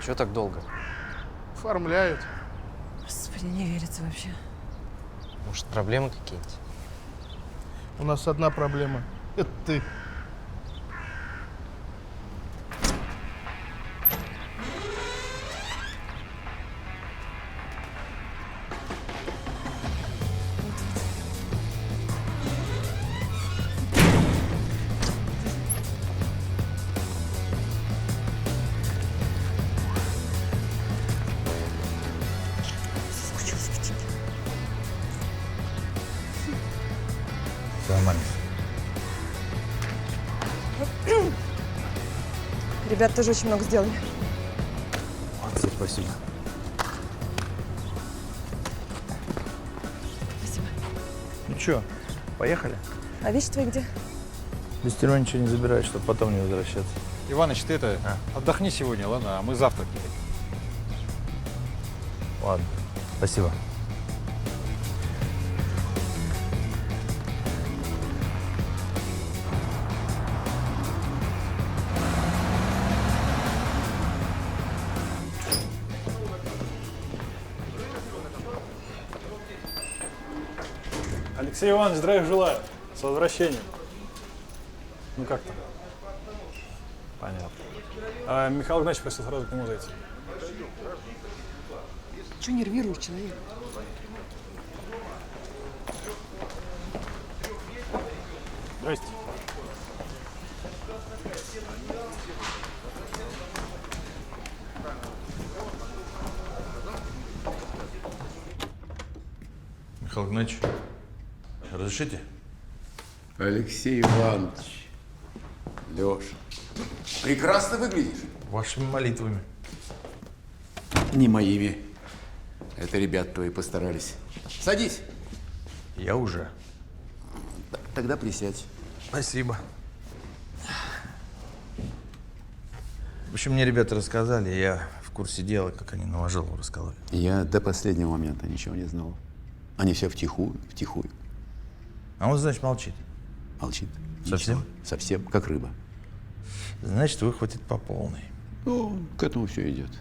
Чего так долго? Оформляют. Господи, не верится вообще. Может, проблемы какие-нибудь? У нас одна проблема. Это ты. Соскучилась по тебе. Нормально. Ребята тоже очень много сделали. Спасибо. Спасибо. Ну чё, поехали? А вещи твои где? Без тебя ничего не забирай, чтобы потом не возвращаться. Иваныч, ты отдохни сегодня, ладно? А мы завтра. Ладно, спасибо. Алексей Иванович, здравия желаю. С возвращением. Ну как там? Понятно. Михаил Игнатьевич просил сразу к нему зайти. Чего нервируешь человека? Здрасте. Михаил Игнатьевич, разрешите? Алексей Иванович, Леша, прекрасно выглядишь. Вашими молитвами. Не моими. Это ребята твои постарались. Садись. Я уже. Тогда присядь. Спасибо. В общем, мне ребята рассказали, я в курсе дела, как они Новожилову раскололи. Я до последнего момента ничего не знал. Они все втихую. А он, значит, молчит. Молчит. Совсем? Ничего. Совсем, как рыба. Значит, выхватит по полной. Ну, к этому все идет.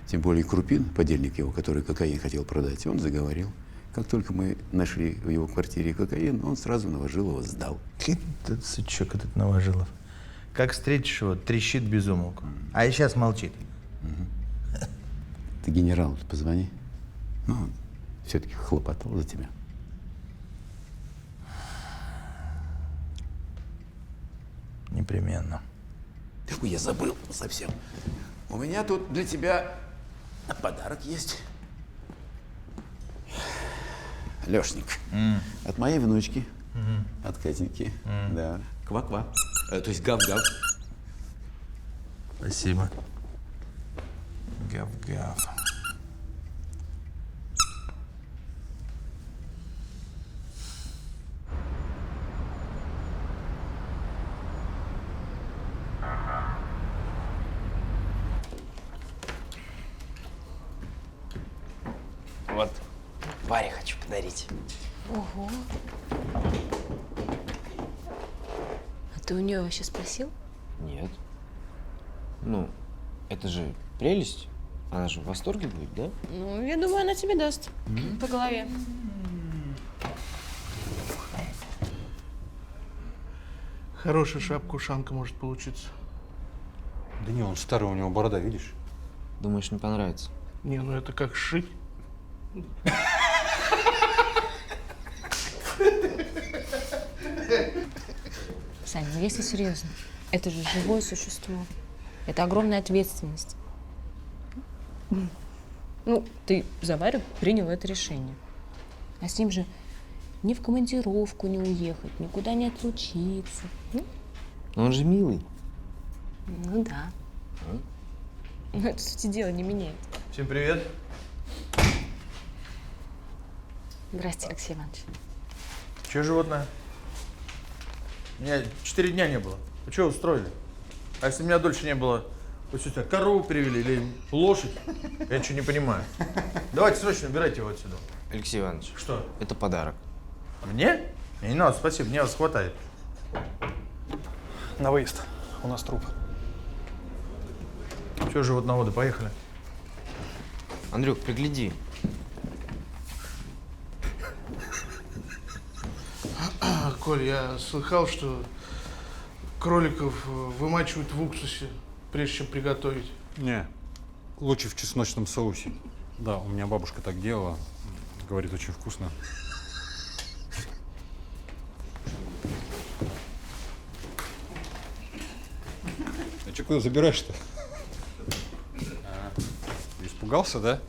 Тем более Крупин, подельник его, который кокаин хотел продать, он заговорил. Как только мы нашли в его квартире кокаин, он сразу Новожилова сдал. Этот сучок, этот Новожилов. Как встретишь его, трещит без умолку. А и сейчас молчит. Ты генералу позвони. Ну, он все-таки хлопотал за тебя. Непременно. Я забыл совсем. У меня тут для тебя подарок есть. Лешник. От моей внучки. От Катеньки. Да. Ква-ква. То есть гав-гав. Спасибо. Гав-гав. Вот, Варе хочу подарить. Ого. А ты у нее вообще спросил? Нет. Ну, это же прелесть. Она же в восторге будет, да? Ну, я думаю, она тебе даст. По голове. Хорошая шапка-ушанка может получиться. Да не, он старый, у него борода, видишь? Думаешь, не понравится? Не, ну это как сшить. Сань, ну если серьезно, это же живое существо. Это огромная ответственность. Ну, ты за Варю принял это решение. А с ним же ни в командировку не уехать, никуда не отлучиться. Но он же милый. Ну да. Но это, сути дела, не меняет. Всем привет. Здрасте, Алексей Иванович. Че животное? Меня 4 дня не было. Вы что устроили? А если меня дольше не было, вы что, корову привели или лошадь? Я ничего не понимаю. Давайте срочно убирайте его отсюда. Алексей Иванович, Что? это подарок. Мне? Не надо, спасибо, мне вас хватает. На выезд. У нас труп. Че, животноводы, поехали. Андрюх, пригляди. Коль, я слыхал, что кроликов вымачивают в уксусе, прежде чем приготовить. Не, лучше в чесночном соусе. Да, у меня бабушка так делала. Говорит, очень вкусно. А че куда забираешь-то? Испугался, да?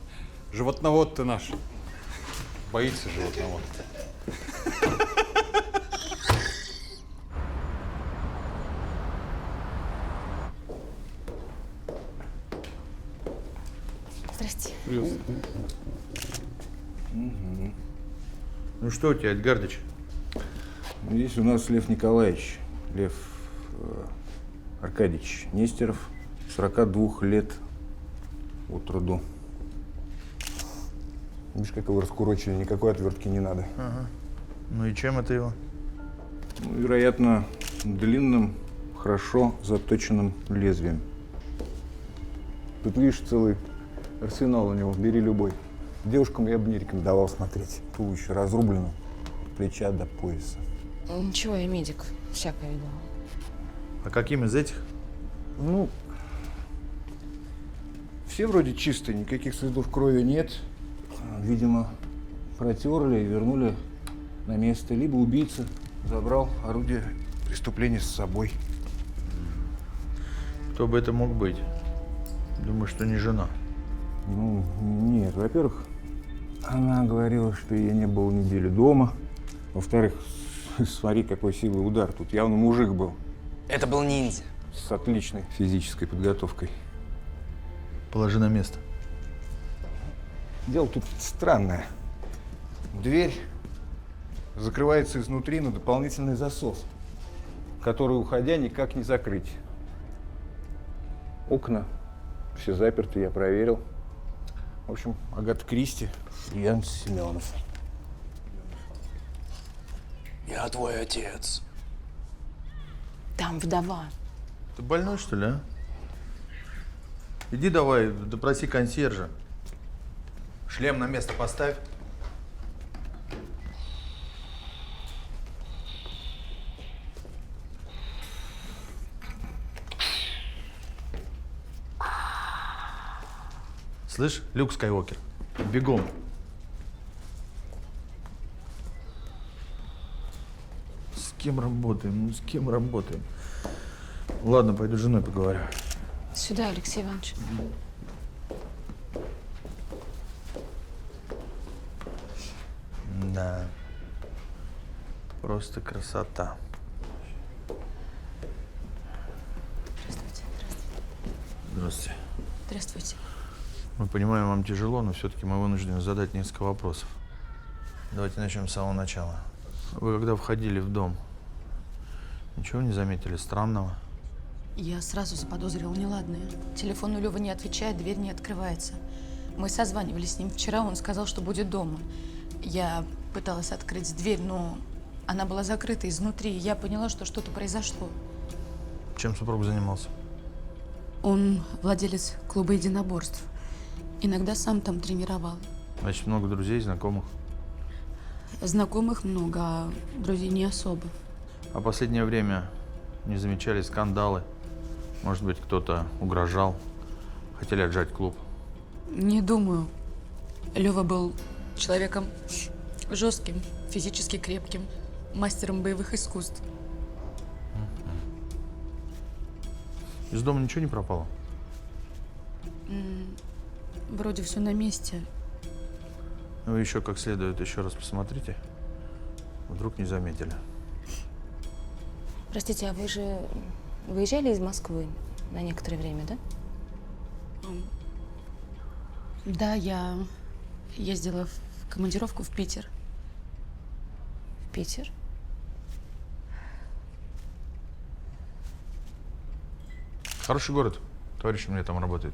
Животновод ты наш. Боится животновод. Здрасте. Ну что у тебя, Эдгардыч? Здесь у нас Лев Николаевич, Лев Аркадьевич Нестеров, 42 лет от роду. Видишь, как его раскурочили, никакой отвертки не надо. Ага. Ну и чем это его? Ну, вероятно, длинным, хорошо заточенным лезвием. Тут, видишь, целый арсенал у него, бери любой. Девушкам я бы не рекомендовал смотреть. Туловище разрублено, от плеча до пояса. Ничего, я медик. Всякое видела. А каким из этих? Ну, все вроде чистые, никаких следов крови нет. Видимо, протерли и вернули на место. Либо убийца забрал орудие преступления с собой. Кто бы это мог быть? Думаю, что не жена. Ну, нет, во-первых, она говорила, что я не был неделю дома. Во-вторых, смотри, какой силой удар. Тут явно мужик был. Это был ниндзя. С отличной физической подготовкой. Положи на место. Дело тут странное. Дверь закрывается изнутри на дополнительный засов, который, уходя, никак не закрыть. Окна все заперты, я проверил. В общем, Агата Кристи, Ян Семенов. Я твой отец. Там вдова. Ты больной, что ли, а? Иди давай, допроси консьержа. Шлем на место поставь. Слышь, Люк Скайуокер, бегом. С кем работаем? Ну, с кем работаем? Ладно, пойду с женой поговорю. Сюда, Алексей Иванович. Да. Просто красота. Здравствуйте. Здравствуйте. Здравствуйте. Мы понимаем, вам тяжело, но все-таки мы вынуждены задать несколько вопросов. Давайте начнем с самого начала. Вы когда входили в дом, ничего не заметили странного? Я сразу заподозрила неладное. Телефон у Лёвы не отвечает, дверь не открывается. Мы созванивались с ним вчера, он сказал, что будет дома. Я пыталась открыть дверь, но она была закрыта изнутри, и я поняла, что что-то произошло. Чем супруг занимался? Он владелец клуба единоборств. Иногда сам там тренировал. Значит, много друзей, знакомых. Знакомых много, а друзей не особо. А последнее время не замечали скандалы? Может быть, кто-то угрожал? Хотели отжать клуб? Не думаю. Лёва был человеком жестким, физически крепким, мастером боевых искусств. Из дома ничего не пропало? Вроде все на месте. Вы еще как следует еще раз посмотрите. Вдруг не заметили. Простите, а вы же выезжали из Москвы на некоторое время, да? Да, я ездила в командировку в Питер. В Питер? Хороший город. Товарищ у меня там работает.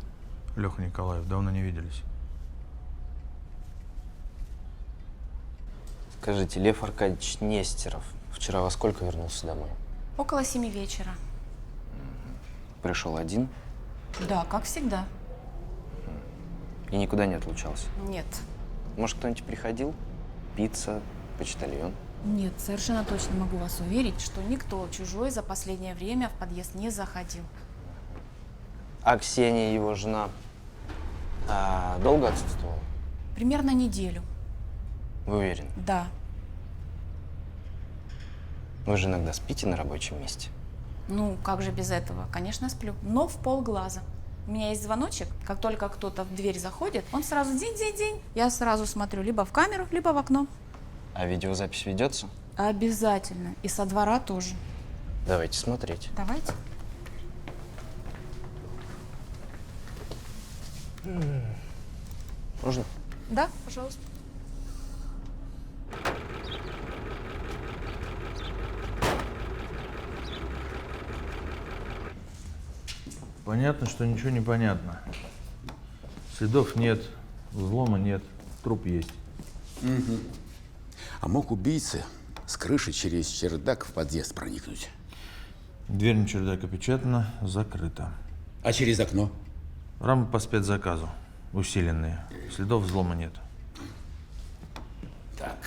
Леха Николаев. Давно не виделись. Скажите, Лев Аркадьевич Нестеров вчера во сколько вернулся домой? Около 7 вечера. Пришел один? Да, как всегда. И никуда не отлучался? Нет. Может, кто-нибудь приходил? Пицца, почтальон? Нет, совершенно точно могу вас уверить, что никто чужой за последнее время в подъезд не заходил. А Ксения, его жена, долго отсутствовала? Примерно неделю. Вы уверены? Да. Вы же иногда спите на рабочем месте? Ну, как же без этого? Конечно, сплю, но в полглаза. У меня есть звоночек, как только кто-то в дверь заходит, он сразу день-день-день. Я сразу смотрю либо в камеру, либо в окно. А видеозапись ведется? Обязательно. И со двора тоже. Давайте смотреть. Давайте. Можно? Да, пожалуйста. Понятно, что ничего не понятно. Следов нет, взлома нет, труп есть. А мог убийца с крыши через чердак в подъезд проникнуть? Дверь на чердак опечатана, закрыта. А через окно? Рамы по спецзаказу, усиленные. Следов взлома нет. Так.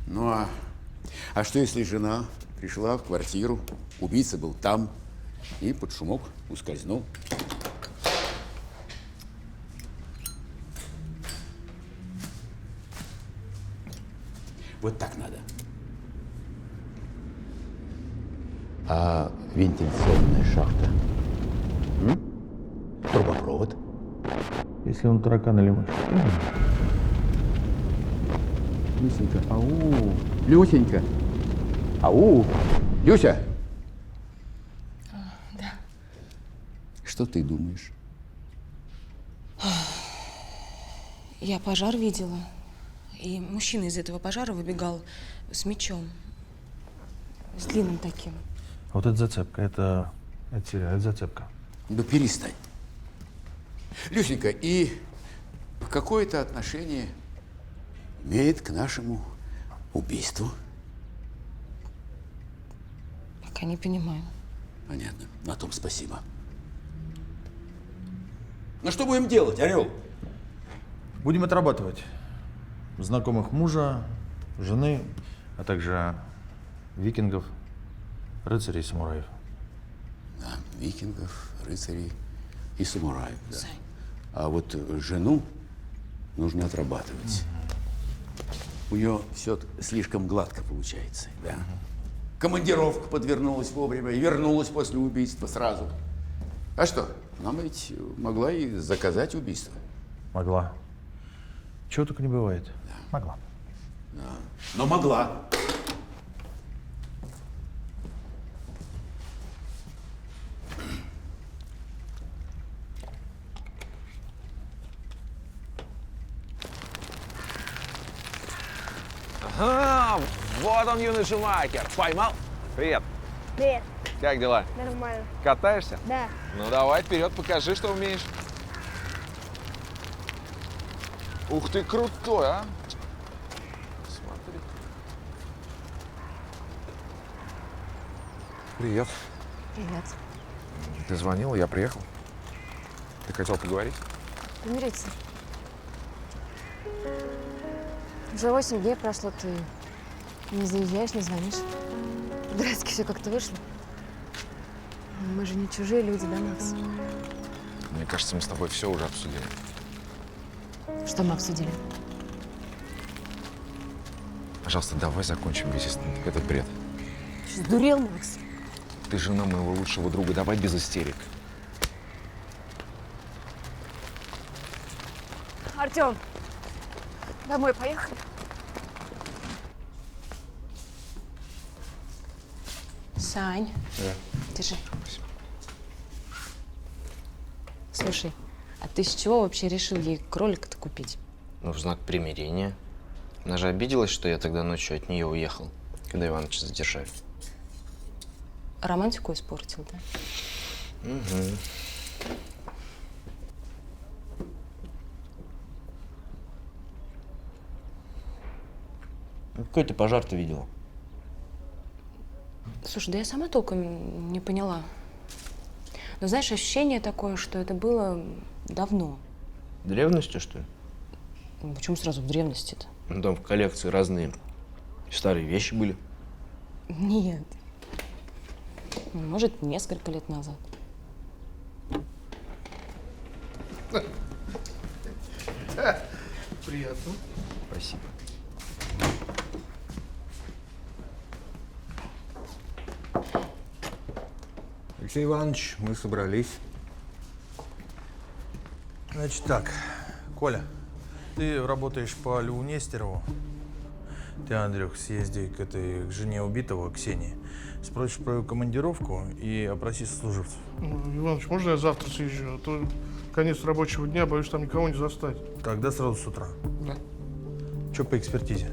Ну а что если жена пришла в квартиру, убийца был там и под шумок ускользнул? Вот так надо. А вентиляционная шахта? Трубопровод? Если он таракан или мышь. Люсенька, ау! Люсенька! Ау! Люся! Да. Что ты думаешь? Я пожар видела. И мужчина из этого пожара выбегал с мечом. С длинным таким. А вот это зацепка, это серия, это зацепка. Да перестань. Люсенька, и какое-то отношение имеет к нашему убийству? Пока не понимаю. Понятно. На том спасибо. Ну что будем делать, Орел? Будем отрабатывать знакомых мужа, жены, а также викингов, рыцарей и самураев. Да, викингов, рыцарей и самураев, да. А вот жену нужно отрабатывать. У нее все слишком гладко получается, да. Командировка подвернулась вовремя и вернулась после убийства сразу. А что, она ведь могла и заказать убийство. Могла. Чего только не бывает. Да. Могла. Да. Но могла. Ага, вот он, юный Шумахер. Поймал? Привет. Привет. Как дела? Нормально. Катаешься? Да. Ну давай вперед, покажи, что умеешь. Ух ты, крутой, а! Смотри. Привет. Привет. Ты звонил, я приехал. Ты хотел поговорить? Помириться. Уже 8 дней прошло, ты не заезжаешь, не звонишь. Дурацки все как-то вышло. Мы же не чужие люди, да, Макс? Мне кажется, мы с тобой все уже обсудили. Что мы обсудили? Пожалуйста, давай закончим весь этот бред. Ты сдурел, Макс? Ты жена моего лучшего друга, давай без истерик. Артем, домой поехали? Сань, Да. держи. Слушай, а ты с чего вообще решил ей кролика-то купить? Ну, в знак примирения. Она же обиделась, что я тогда ночью от нее уехал, когда Иваныча задержали. Романтику испортил, да? Угу. Какой ты пожар ты видела? Слушай, да я сама толком не поняла. Но знаешь, ощущение такое, что это было давно. древности, что ли? Ну, почему сразу в древности-то? Ну, там в коллекции разные старые вещи были. Нет. Может, несколько лет назад. Приятно. Спасибо. Алексей Иванович, мы собрались. Значит так, Коля, ты работаешь по Льву Нестерову. Ты, Андрюх, съезди к этой к жене убитого, Ксении. Спросишь про ее командировку и опроси сослуживцев. Иваныч, можно я завтра съезжу? А то конец рабочего дня, боюсь там никого не застать. Тогда сразу с утра. Да. Что по экспертизе?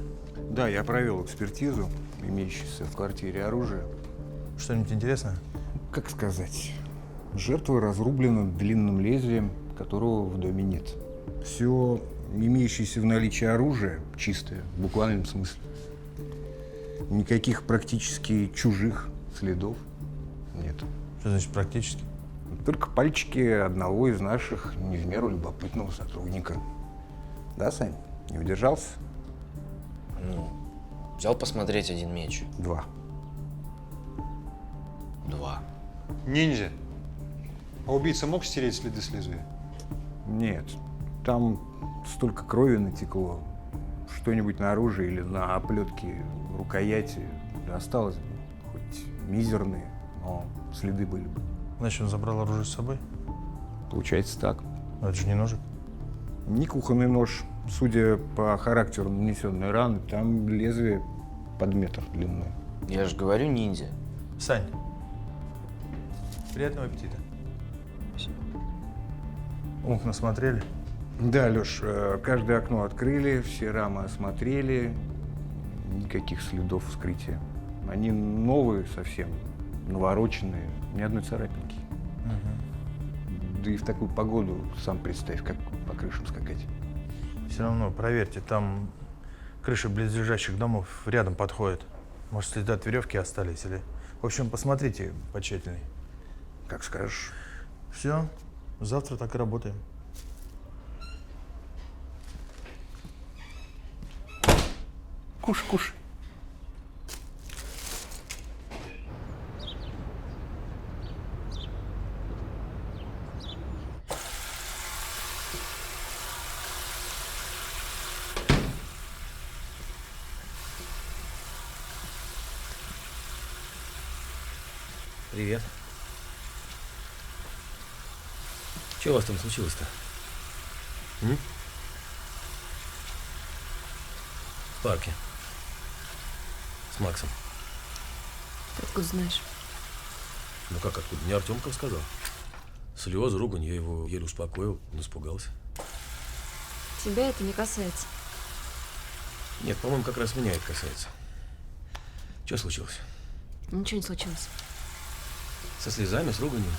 Да, я провел экспертизу, имеющуюся в квартире оружия. Что-нибудь интересное? Как сказать? Жертва разрублена длинным лезвием, которого в доме нет. Все имеющееся в наличии оружие чистое, в буквальном смысле. Никаких практически чужих следов нет. Что значит практически? Только пальчики одного из наших не в меру любопытного сотрудника. Да, Сань? Не удержался? Ну, взял посмотреть один меч. 2. 2. Ниндзя. А убийца мог стереть следы с лезвия? Нет. Там столько крови натекло. Что-нибудь на оружие или на оплетке рукояти осталось бы. Хоть мизерные, но следы были бы. Значит, он забрал оружие с собой? Получается так. Но это же не ножик. Не кухонный нож. Судя по характеру нанесенной раны, там лезвие под метр длиной. Я же говорю, ниндзя. Сань, приятного аппетита. Спасибо. Окна смотрели? Да, Леш, каждое окно открыли, все рамы осмотрели. Никаких следов вскрытия. Они новые совсем, навороченные, ни одной царапинки. Да и в такую погоду, сам представь, как по крышам скакать. Все равно проверьте, там крыши близлежащих домов рядом подходят. Может, следы от веревки остались или... В общем, посмотрите потщательней. Как скажешь. Все, завтра так и работаем. Кушай, кушай. Привет. Что у вас там случилось-то? В парке. С Максом. Ты откуда знаешь? Ну как, откуда? Мне Артемков сказал. Слезы, ругань, я его еле успокоил, он испугался. Тебя это не касается. Нет, по-моему, как раз меня это касается. Что случилось? Ничего не случилось. Со слезами, с руганью?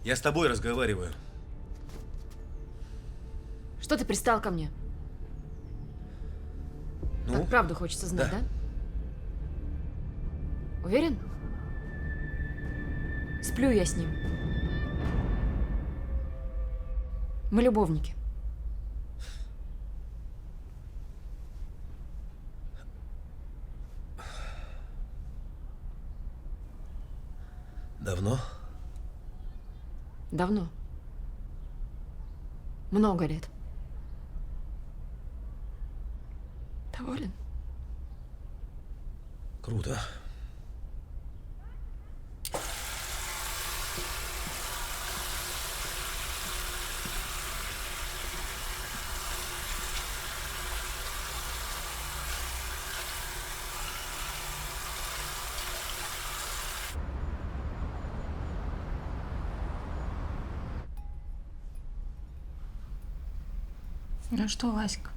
Я с тобой разговариваю. Что ты пристал ко мне? Ну? Так правду хочется знать, да? Уверен? Сплю я с ним. Мы любовники. Давно? Давно. Много лет. Доволен? Круто. Ну что, Васька?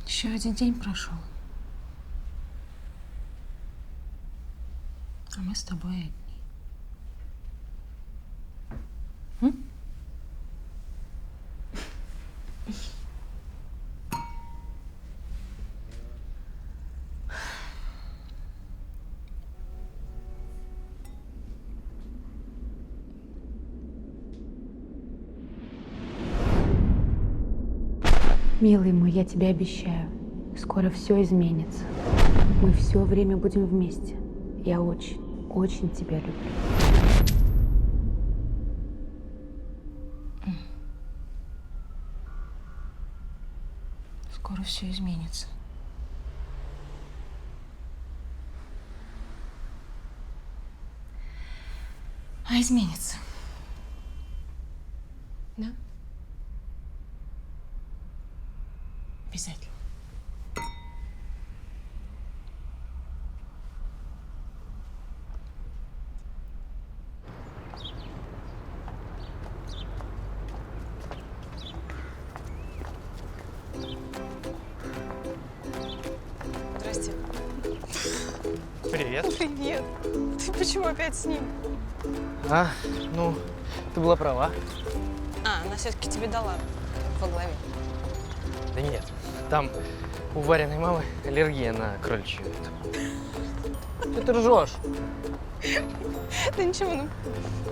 Еще один день прошел. А мы с тобой одни. Милый мой, я тебе обещаю, скоро все изменится. Мы все время будем вместе. Я очень, очень тебя люблю. Скоро все изменится. А изменится. Да? Обязательно. Здрасте. Привет. Привет. Ты почему опять с ним? А, ну, ты была права. А, она все-таки тебе дала во главе. Да нет, там у Вариной мамы аллергия на кроличью. Что ты ржешь? Да ничего, ну,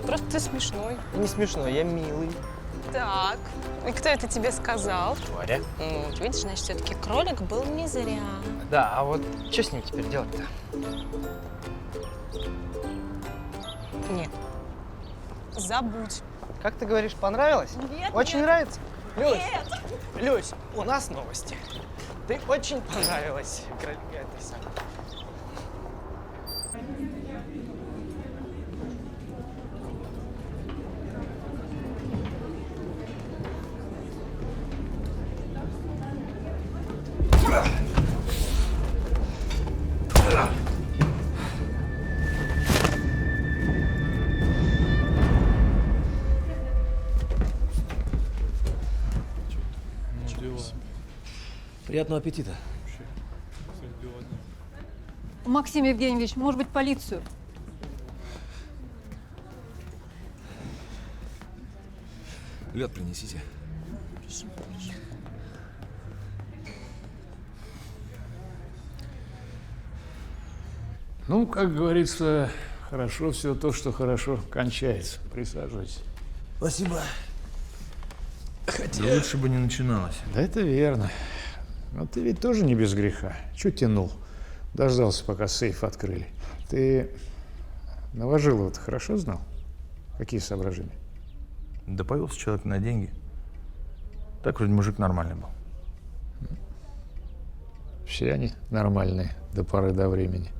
просто ты смешной. Не смешно, я милый. Так, и кто это тебе сказал? Варя. Ну, вот видишь, значит, все-таки кролик был не зря. Да, а вот что с ним теперь делать-то? Нет. Забудь. Как ты говоришь, понравилось? Нет, Очень нет. нравится? Люсь, Нет. Люсь, у нас новости. Ты очень понравилась этой самой. Приятного аппетита. Максим Евгеньевич, может быть, полицию? Лед принесите. Ну, как говорится, хорошо все то, что хорошо кончается. Присаживайся. Спасибо. Хотя лучше бы не начиналось. Да это верно. Но ты ведь тоже не без греха. Чуть тянул. Дождался, пока сейф открыли. Ты Новожилова-то хорошо знал? Какие соображения? Да повелся человек на деньги. Так вроде мужик нормальный был. Все они нормальные до поры до времени.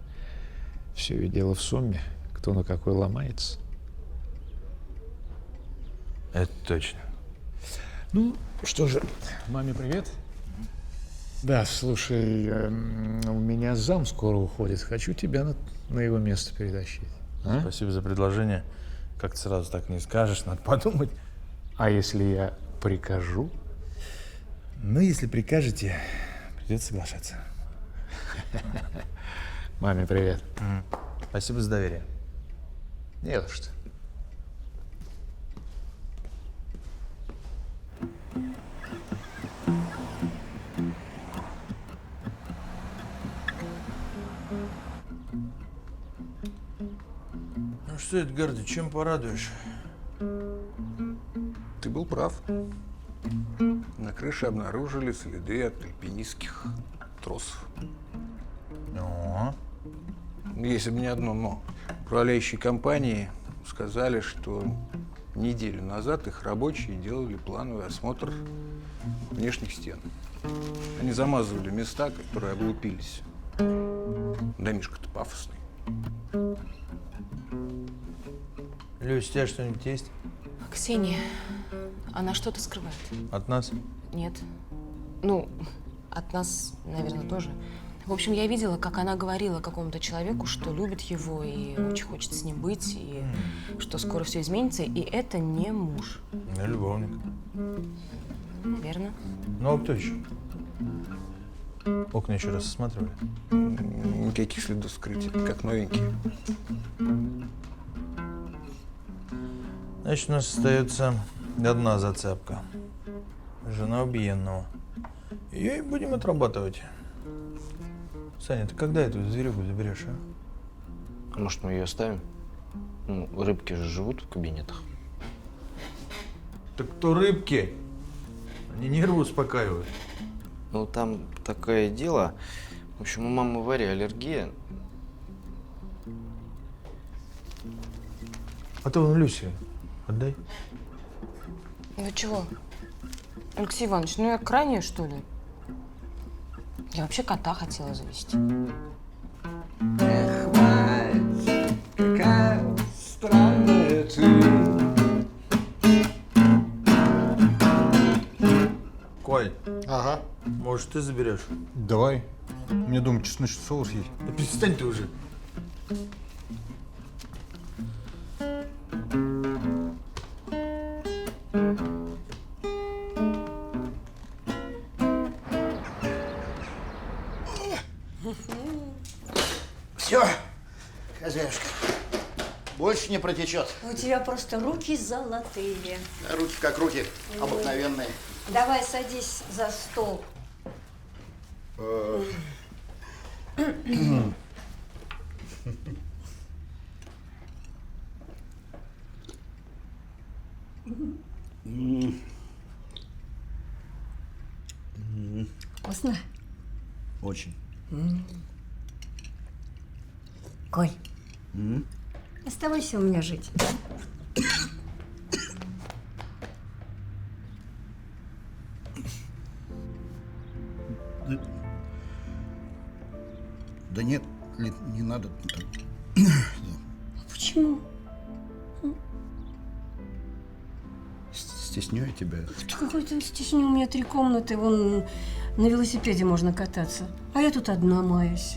Все ведь дело в сумме. Кто на какой ломается. Это точно. Ну, что же, маме привет. Да, слушай, у меня зам скоро уходит. Хочу тебя на его место перетащить. А? Спасибо за предложение. Как ты сразу так не скажешь, надо подумать. А если я прикажу? Ну, если прикажете, придется соглашаться. Маме привет. Спасибо за доверие. Не за что. Ну что, Эдгард, чем порадуешь? Ты был прав. На крыше обнаружили следы от альпинистских тросов. О. Если бы не одно но. Управляющие компании сказали, что неделю назад их рабочие делали плановый осмотр внешних стен. Они замазывали места, которые облупились. Домишко-то пафосный. Люсь, у тебя что-нибудь есть? Ксения, она что-то скрывает. От нас? Нет. Ну, от нас, наверное, тоже. В общем, я видела, как она говорила какому-то человеку, что любит его и очень хочет с ним быть, и что скоро все изменится, и это не муж. Не любовник. Наверное. Ну, а кто еще? Окна еще раз осматривали? Никаких следов вскрытия, как новенькие. Значит, у нас остается одна зацепка. Жена убиенного. Ее и будем отрабатывать. Саня, ты когда эту зверюгу заберешь, а? А может, мы ее оставим? Ну, рыбки же живут в кабинетах. Так то рыбки. Они нервы успокаивают. Ну, там такое дело. В общем, у мамы Вари аллергия. А ты вон Люсе отдай. Вы чего? Алексей Иванович, ну я крайняя, что ли? Я вообще кота хотела завести. Эх, мать, какая странная ты. Коль. Ага. Может, ты заберешь? Давай. У меня дома чесночный соус есть. Да перестань ты уже. Все, хозяюшка, больше не протечет. У тебя просто руки золотые. Руки как руки, обыкновенные. Давай садись за стол. Вкусно? Очень. Коль, оставайся у меня жить. Да нет, не надо. Почему? Стесняю тебя. Ты какой-то стеснил, у меня 3 комнаты, вон на велосипеде можно кататься. А я тут одна маюсь.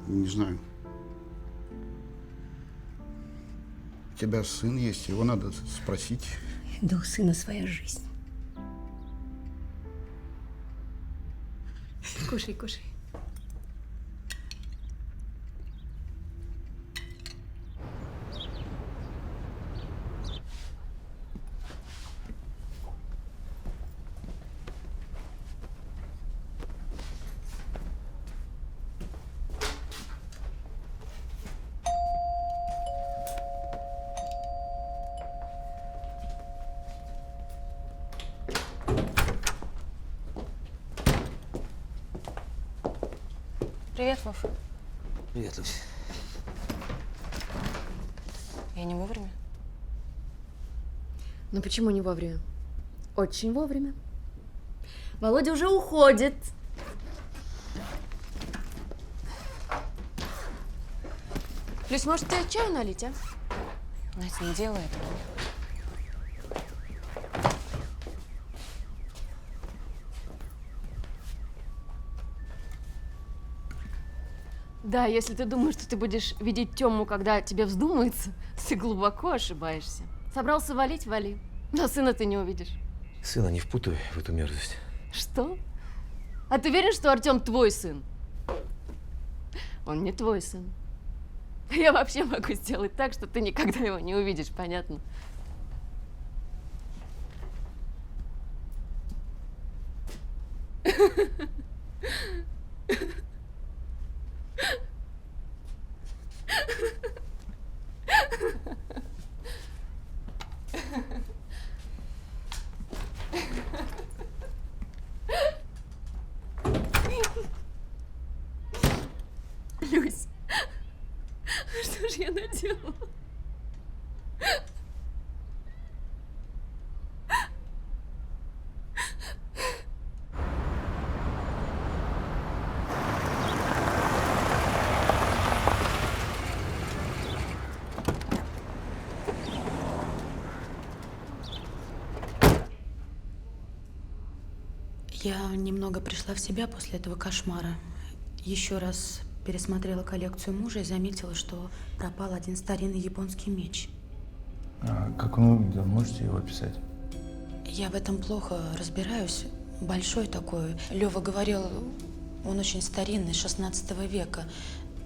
Не знаю. У тебя сын есть, его надо спросить. Да у сына своя жизнь. Кушай, кушай. Привет, Вов. Привет, Люся. Я не вовремя? Ну почему не вовремя? Очень вовремя. Володя уже уходит. Люсь, может, тебе чаю налить, а? Настя, не делай этого. Да, если ты думаешь, что ты будешь видеть Тему, когда тебе вздумается, ты глубоко ошибаешься. Собрался валить – вали. Но сына ты не увидишь. Сына не впутай в эту мерзость. Что? А ты веришь, что Артем твой сын? Он не твой сын. Я вообще могу сделать так, что ты никогда его не увидишь, понятно? Люсь, что ж я наделала? Я немного пришла в себя после этого кошмара. Еще раз пересмотрела коллекцию мужа и заметила, что пропал один старинный японский меч. А как он выглядел? Можете его описать? Я в этом плохо разбираюсь. Большой такой. Лёва говорил, он очень старинный, 16 века.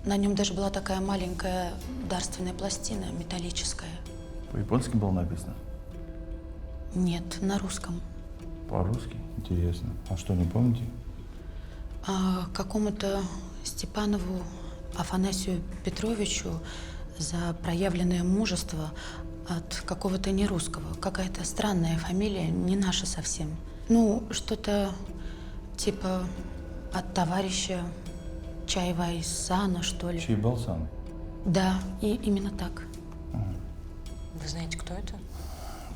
На нем даже была такая маленькая дарственная пластина, металлическая. По-японски было написано? Нет, на русском. По-русски? Интересно. А что, не помните? А какому-то Степанову Афанасию Петровичу за проявленное мужество от какого-то нерусского. Какая-то странная фамилия, не наша совсем. Ну, что-то типа от товарища Чайвайсана, что ли. Чайбалсан. Да, и именно так. Вы знаете, кто это?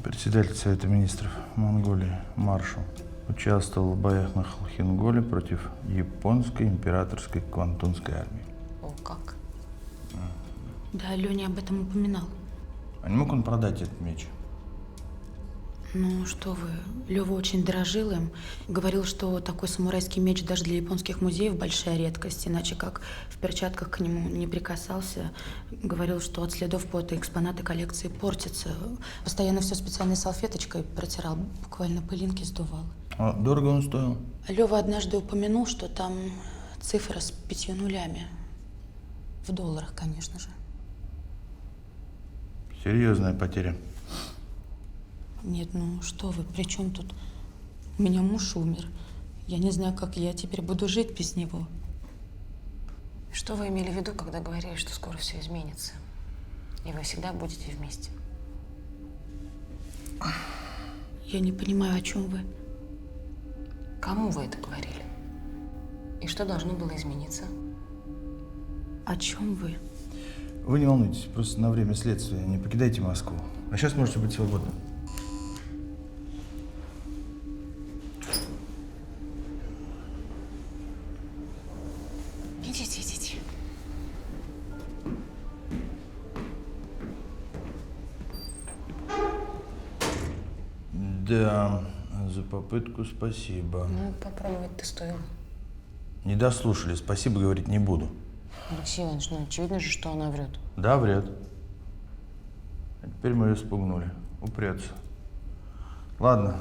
Председатель Совета министров Монголии маршал. Участвовал в боях на Халхинголе против японской императорской Квантунской армии. О, как? Да, Леня об этом упоминал. А не мог он продать этот меч? Ну, что вы, Лёва очень дорожил им. Говорил, что такой самурайский меч даже для японских музеев большая редкость, иначе как в перчатках к нему не прикасался. Говорил, что от следов пота экспонаты коллекции портятся. Постоянно все специальной салфеточкой протирал, буквально пылинки сдувал. А дорого он стоил? Лёва однажды упомянул, что там цифра с 5 нулями. В долларах, конечно же. Серьезная потеря. Нет, ну что вы, при чем тут? У меня муж умер. Я не знаю, как я теперь буду жить без него. Что вы имели в виду, когда говорили, что скоро все изменится? И вы всегда будете вместе? Я не понимаю, о чем вы. Кому вы это говорили? И что должно было измениться? О чем вы? Вы не волнуйтесь, просто на время следствия не покидайте Москву. А сейчас можете быть свободны. Идите, идите. Да, за попытку спасибо. Ну, попробовать-то стоило. Не дослушали, спасибо говорить не буду. Алексей Иванович, ну очевидно же, что она врет. Да, врет. А теперь мы ее спугнули. Упрется. Ладно,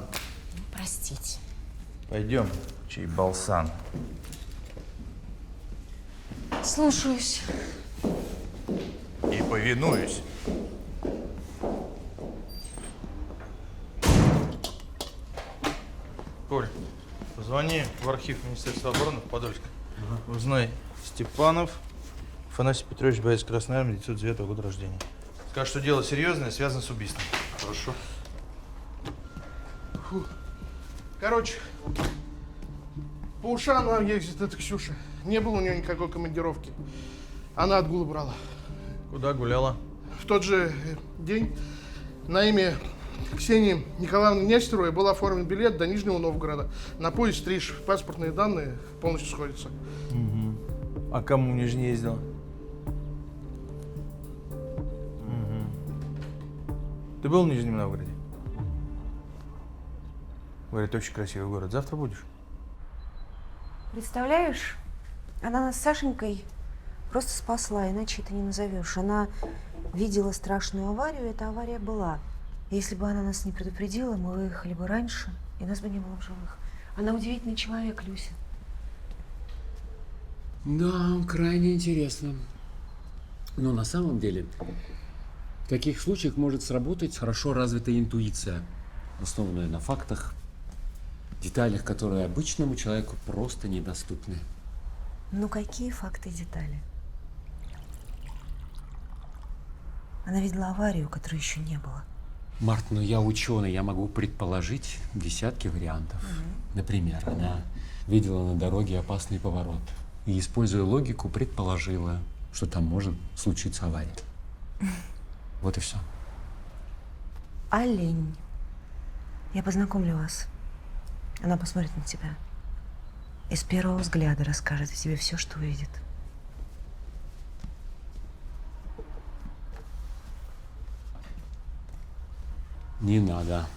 Простите. пойдем, Чайбалсан. Слушаюсь. И повинуюсь. Коль, позвони в архив Министерства обороны в Подольск. Узнай, Степанов Афанасий Петрович, боец Красной Армии, 1909 года рождения. Скажи, что дело серьезное, связано с убийством. Хорошо. Фу. Короче, по ушам нам ездит эта Ксюша. Не было у нее никакой командировки. Она отгул брала. Куда гуляла? В тот же день на имя Ксении Николаевны Нестеровой был оформлен билет до Нижнего Новгорода. На поезд Стриж. Паспортные данные полностью сходятся. Угу. А кому в Нижний ездила? Угу. Ты был в Нижнем Новгороде? Говорит, очень красивый город. Завтра будешь? Представляешь, она нас с Сашенькой просто спасла, иначе это не назовешь. Она видела страшную аварию, и эта авария была. Если бы она нас не предупредила, мы выехали бы раньше, и нас бы не было в живых. Она удивительный человек, Люся. Да, крайне интересно. Но на самом деле в таких случаях может сработать хорошо развитая интуиция, основанная на фактах, деталях, которые обычному человеку просто недоступны. Ну какие факты и детали? Она видела аварию, которой еще не было. Март, ну я ученый, я могу предположить десятки вариантов. Например, она видела на дороге опасный поворот и, используя логику, предположила, что там может случиться авария. Вот и все. Олень. Я познакомлю вас. Она посмотрит на тебя. И с первого взгляда расскажет о тебе все, что увидит. Не надо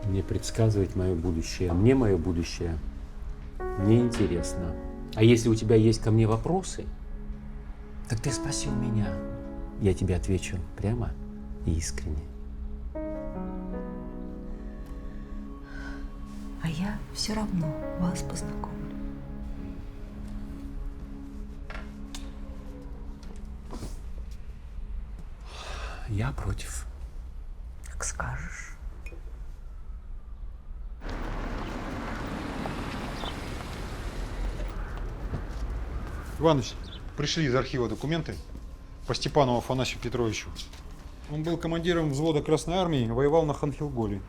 мне предсказывать мое будущее. Мне мое будущее неинтересно. А если у тебя есть ко мне вопросы, так ты спроси у меня. Я тебе отвечу прямо и искренне. А я все равно вас познакомлю. Я против. Как скажешь. Иваныч, пришли из архива документы по Степанову Афанасию Петровичу. Он был командиром взвода Красной Армии, воевал на Хан-Хилголе.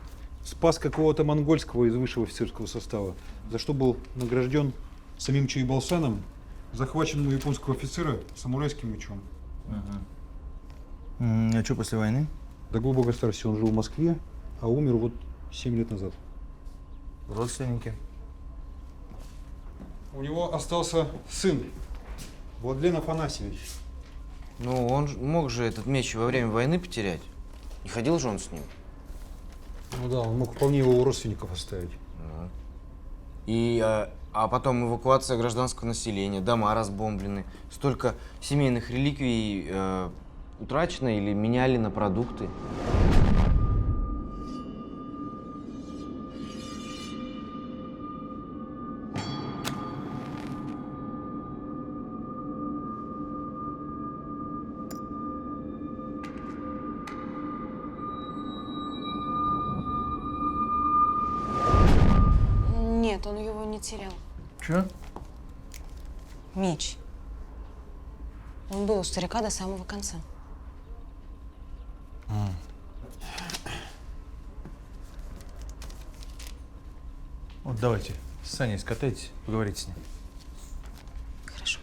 Спас какого-то монгольского из высшего офицерского состава, за что был награжден самим Чайбалсаном, захваченным у японского офицера самурайским мечом. А что после войны? До глубокой старости он жил в Москве, а умер вот 7 лет назад. Родственники? У него остался сын, Владлен Афанасьевич. Ну, он мог же этот меч во время войны потерять. Не ходил же он с ним. Ну да, он мог вполне его у родственников оставить. А потом эвакуация гражданского населения, дома разбомблены. Столько семейных реликвий утрачено или меняли на продукты. Нет, он его не терял. Чё? Меч. Он был у старика до самого конца. Вот давайте с Саней скатайтесь, поговорите с ним. Хорошо.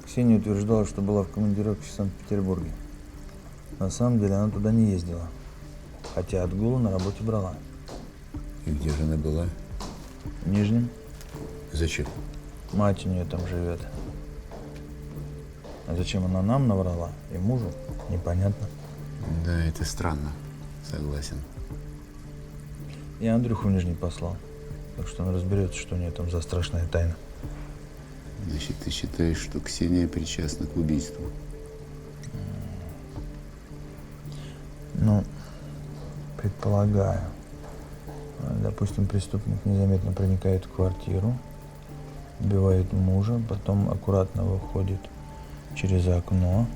Ксения утверждала, что была в командировке в Санкт-Петербурге. На самом деле она туда не ездила, хотя отгулы на работе брала. И где же она была? В Нижнем. Зачем? Мать у нее там живет. А зачем она нам наврала и мужу, непонятно. Да, это странно. Согласен. Я Андрюху в Нижний послал. Так что он разберется, что у нее там за страшная тайна. Значит, ты считаешь, что Ксения причастна к убийству? Ну, предполагаю. Допустим, преступник незаметно проникает в квартиру, убивает мужа, потом аккуратно выходит через окно,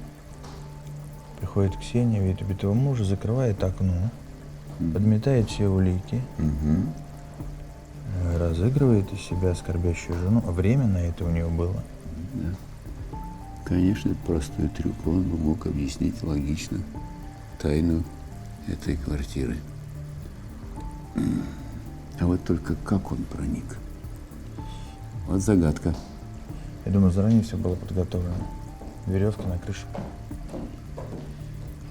приходит Ксения, видит убитого мужа, закрывает окно, подметает все улики, разыгрывает из себя скорбящую жену. А время на это у него было. Да. Конечно, это простой трюк. Он бы мог объяснить логично тайну этой квартиры. А вот только как он проник? Вот загадка. Я думаю, заранее все было подготовлено. Веревки на крыше.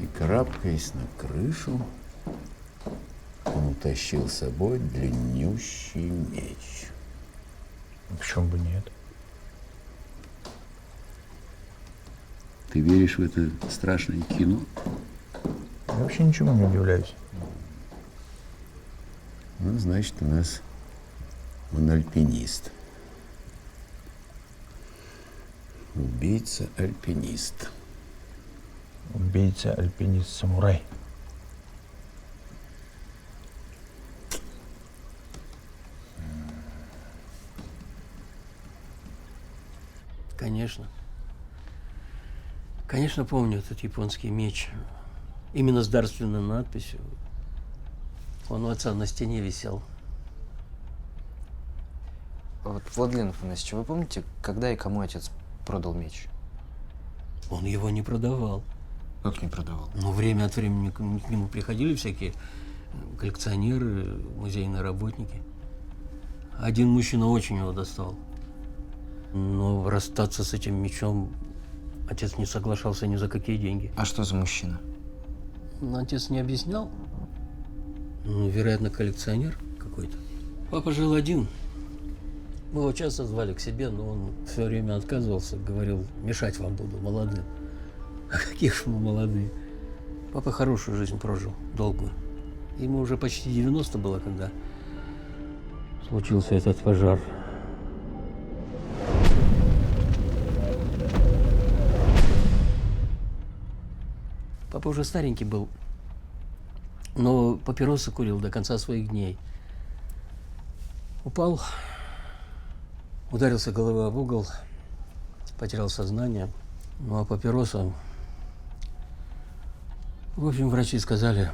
И карабкаясь на крышу, он утащил с собой длиннющий меч. Почему бы нет? Ты веришь в это страшное кино? Я вообще ничему не удивляюсь. Ну, значит, у нас он альпинист. Убийца-альпинист. Убийца-альпинист-самурай. Конечно. Конечно, помню этот японский меч. Именно с дарственной надписью. Он у отца на стене висел. Вот, Владлен Афанасьевич, вы помните, когда и кому отец продал меч? Он его не продавал. Как не продавал? Но время от времени к нему приходили всякие коллекционеры, музейные работники. Один мужчина очень его достал. Но расстаться с этим мечом отец не соглашался ни за какие деньги. А что за мужчина? Но отец не объяснял. Ну, вероятно, коллекционер какой-то. Папа жил один. Мы его часто звали к себе, но он все время отказывался, говорил, мешать вам буду, молодым. А какие ж мы молодые? Папа хорошую жизнь прожил, долгую. Ему уже почти 90 было, когда случился этот пожар. Папа уже старенький был, но папиросы курил до конца своих дней. Упал, ударился головой об угол, потерял сознание. Ну а папироса... В общем, врачи сказали,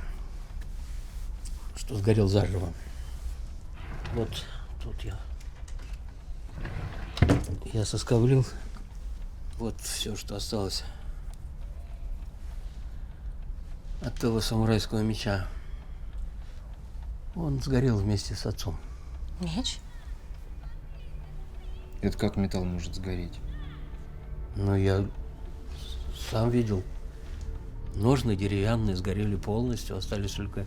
что сгорел заживо. Вот тут я сосковлил. Вот все, что осталось от того самурайского меча. Он сгорел вместе с отцом. Меч? Это как металл может сгореть? Но я сам видел. Ножны деревянные сгорели полностью, остались только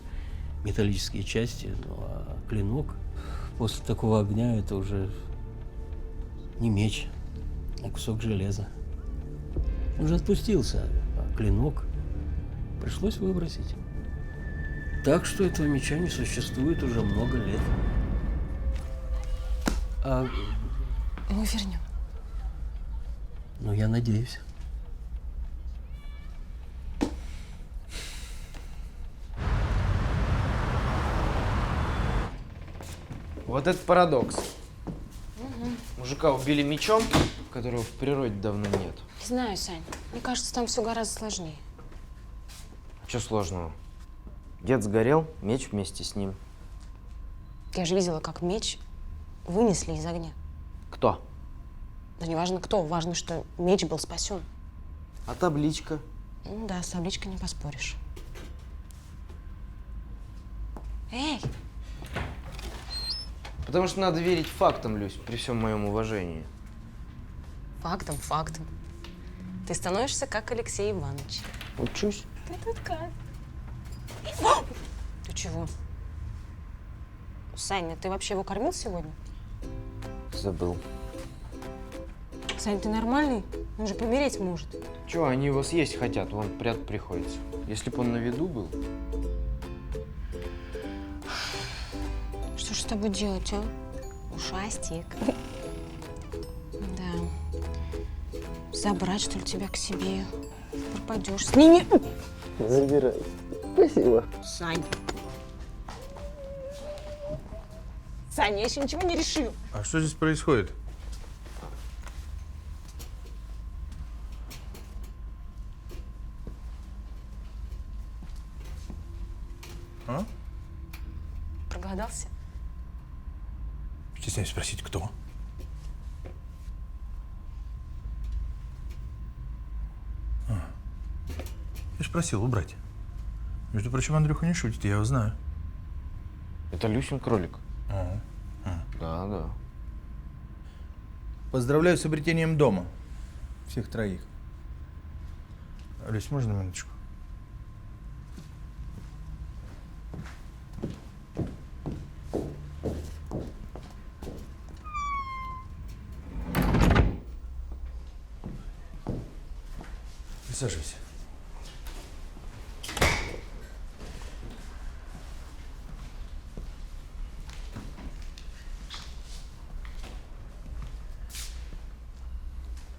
металлические части. Ну, а клинок после такого огня это уже не меч, а кусок железа. Он же отпустился, а клинок пришлось выбросить. Так что этого меча не существует уже много лет. А... Мы вернем. Ну, я надеюсь. Вот это парадокс. Мужика убили мечом, которого в природе давно нет. Не знаю, Сань. Мне кажется, там все гораздо сложнее. Что сложного? Дед сгорел, меч вместе с ним. Я же видела, как меч вынесли из огня. Кто? Да не важно кто, важно, что меч был спасен. А табличка? Ну да, с табличкой не поспоришь. Эй! Потому что надо верить фактам, Люсь, при всем моем уважении. Фактом. Ты становишься как Алексей Иванович. Учусь. Ты тут как? Ты чего? Саня, ты вообще его кормил сегодня? Забыл. Сань, ты нормальный? Он же помереть может. Чего, они его съесть хотят, вон прятать приходится. Если бы он на виду был. Что ж с тобой делать, а? Ушастик. Да. Забрать, что ли, тебя к себе? Пропадешь. Сними! Забирай. Спасибо. Сань. Сань, я еще ничего не решил. А что здесь происходит? А? Проголодался? Стесняюсь спросить, кто? Я же просил убрать. Между прочим, Андрюха не шутит, я его знаю. Это Люсин кролик. Ага. Да. Поздравляю с обретением дома. Всех троих. Люсь, можно минуточку? Присаживайся.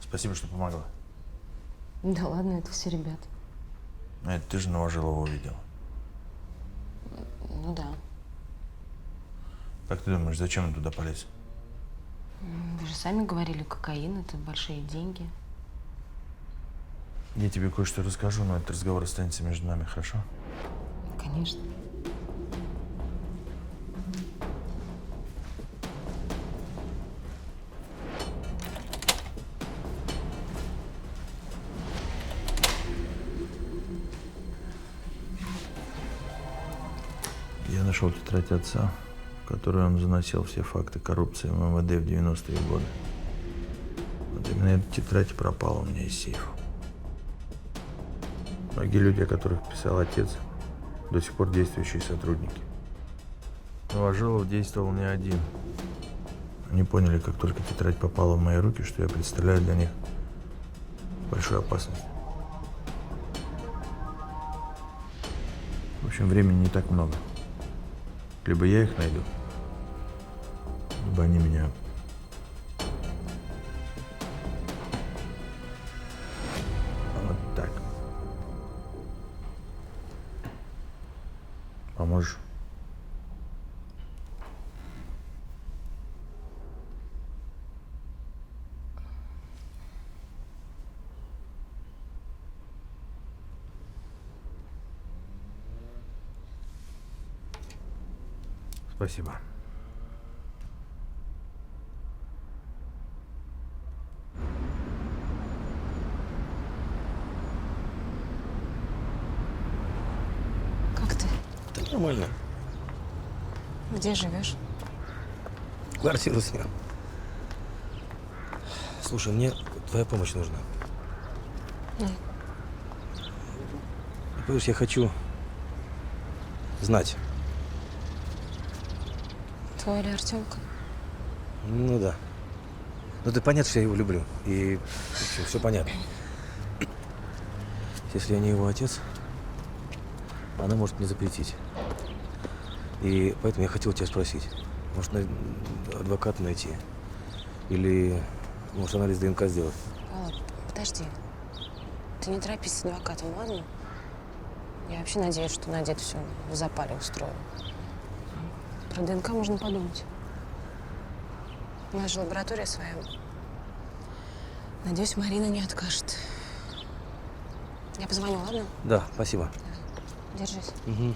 Спасибо, что помогла. Да ладно, это все ребят. А это ты же Новожилова увидела. Ну да. Как ты думаешь, зачем он туда полез? Вы же сами говорили, кокаин – это большие деньги. Я тебе кое-что расскажу, но этот разговор останется между нами, хорошо? Конечно. Я нашел тетрадь отца, в которой он заносил все факты коррупции в МВД в 90-е годы. Вот именно эта тетрадь пропала у меня из сейфа. Многие люди, о которых писал отец, до сих пор действующие сотрудники. Новожилов действовал не один. Они поняли, как только тетрадь попала в мои руки, что я представляю для них большую опасность. В общем, времени не так много. Либо я их найду, либо они меня. Вот так. Поможешь? Спасибо. Как ты? Да нормально. Где живешь? Квартиру снял. Слушай, мне твоя помощь нужна. Ну, Понимаешь, я хочу знать. твой или Артемка? Ну да. Ну ты понятно, что я его люблю. И все понятно. Если я не его отец, она может мне запретить. И поэтому я хотел тебя спросить. Может, адвоката найти? Или, может, анализ ДНК сделать? Алла, подожди. Ты не торопись с адвокатом, ладно? Я вообще надеюсь, что Надя это все в запале устроила. Про ДНК можно подумать. У нас же лаборатория своя. Надеюсь, Марина не откажет. Я позвоню, ладно? Да, спасибо. Держись. Угу.